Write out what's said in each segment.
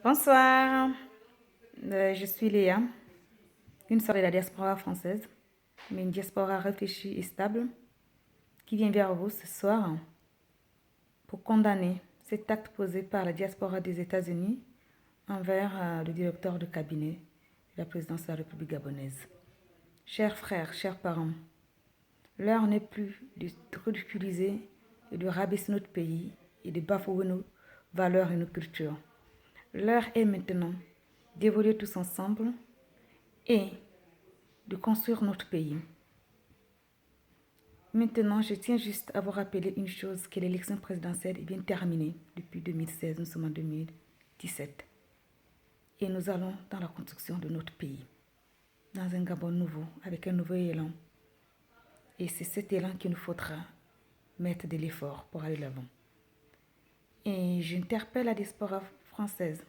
Bonsoir, je suis Léa, une sœur de la diaspora française, mais une diaspora réfléchie et stable, qui vient vers vous ce soir pour condamner cet acte posé par la diaspora des États-Unis envers le directeur de cabinet de la présidence de la République gabonaise. Chers frères, chers parents, l'heure n'est plus de ridiculiser et de rabaisser notre pays et de bafouer nos valeurs et nos cultures. L'heure est maintenant d'évoluer tous ensemble et de construire notre pays. Maintenant, je tiens juste à vous rappeler une chose, que l'élection présidentielle est bien terminée depuis 2016, nous sommes en 2017. Et nous allons dans la construction de notre pays, dans un Gabon nouveau, avec un nouveau élan. Et c'est cet élan qu'il nous faudra mettre de l'effort pour aller de l'avant. Et j'interpelle la diaspora française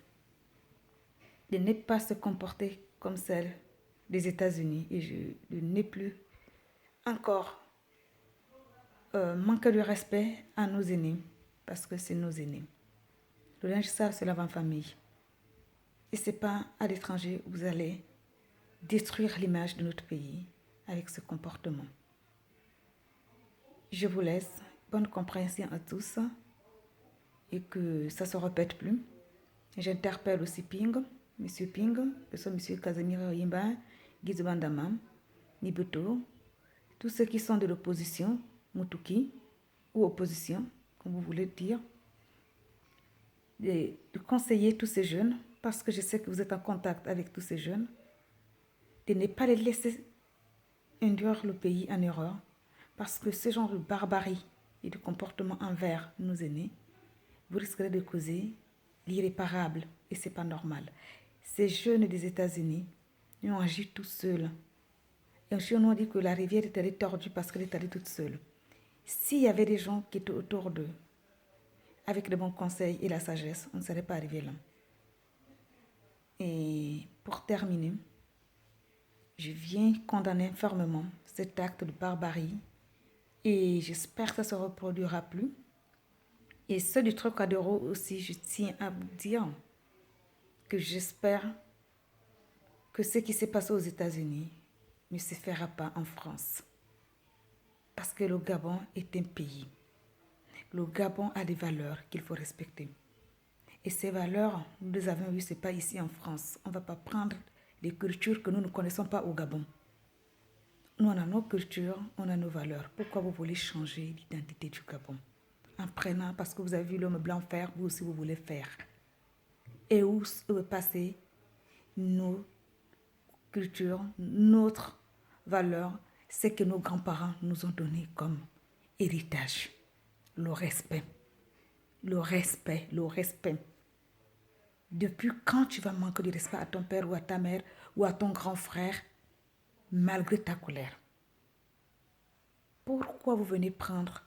de ne pas se comporter comme celle des États-Unis et de ne plus encore manquer de respect à nos aînés, parce que c'est nos aînés. Le linge sale se lave en famille. Et ce n'est pas à l'étranger où vous allez détruire l'image de notre pays avec ce comportement. Je vous laisse. Bonne compréhension à tous et que ça ne se répète plus. J'interpelle aussi Ping, Monsieur Ping, Monsieur Casimir Yimba, Guido Bandama, Nibuto, tous ceux qui sont de l'opposition, Mutuki, ou opposition, comme vous voulez dire, de conseiller tous ces jeunes, parce que je sais que vous êtes en contact avec tous ces jeunes, de ne pas les laisser induire le pays en erreur, parce que ce genre de barbarie et de comportement envers nos aînés, vous risquerez de causer l'irréparable, et ce n'est pas normal. Ces jeunes des États-Unis ont agi tout seuls. Et chez nous, on dit que la rivière est allée tordue parce qu'elle est allée toute seule. S'il y avait des gens qui étaient autour d'eux, avec les bons conseils et la sagesse, on ne serait pas arrivé là. Et pour terminer, je viens condamner fermement cet acte de barbarie et j'espère que ça ne se reproduira plus. Et ceux du Trocadéro aussi, je tiens à vous dire que j'espère que ce qui s'est passé aux États-Unis ne se fera pas en France. Parce que le Gabon est un pays. Le Gabon a des valeurs qu'il faut respecter. Et ces valeurs, nous les avons vues, ce n'est pas ici en France. On ne va pas prendre des cultures que nous ne connaissons pas au Gabon. Nous, on a nos cultures, on a nos valeurs. Pourquoi vous voulez changer l'identité du Gabon? En prenant, parce que vous avez vu l'homme blanc faire, vous aussi vous voulez faire. Et où passer nos cultures, notre valeur, c'est que nos grands-parents nous ont donné comme héritage. Le respect. Le respect, le respect. Depuis quand tu vas manquer de respect à ton père ou à ta mère ou à ton grand frère, malgré ta colère? Pourquoi vous venez prendre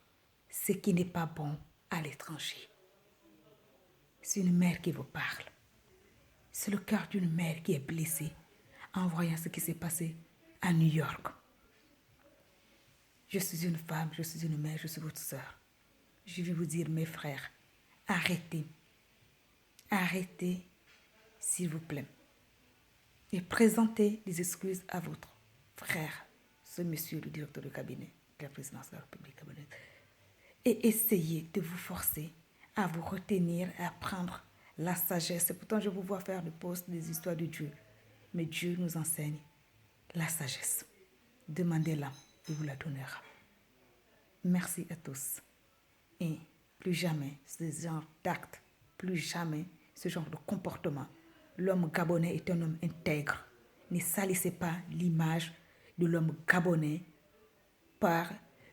ce qui n'est pas bon à l'étranger? C'est une mère qui vous parle. C'est le cœur d'une mère qui est blessée en voyant ce qui s'est passé à New York. Je suis une femme, je suis une mère, je suis votre sœur. Je vais vous dire, mes frères, arrêtez. Arrêtez, s'il vous plaît. Et présentez des excuses à votre frère, ce monsieur, le directeur de cabinet de la présidence de la République gabonaise. Et essayez de vous forcer à vous retenir et à prendre la sagesse. Pourtant, je vous vois faire le poste des histoires de Dieu. Mais Dieu nous enseigne la sagesse. Demandez-la, il vous la donnera. Merci à tous. Et plus jamais ce genre d'acte, plus jamais ce genre de comportement. L'homme gabonais est un homme intègre. Ne salissez pas l'image de l'homme gabonais par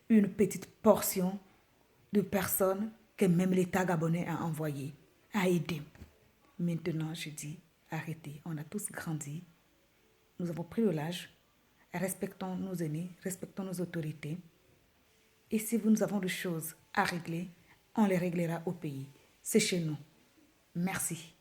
une petite portion de personnes que même l'État gabonais a envoyé, a aidé. Maintenant, je dis, arrêtez. On a tous grandi. Nous avons pris de l'âge. Respectons nos aînés, respectons nos autorités. Et si nous avons des choses à régler, on les réglera au pays. C'est chez nous. Merci.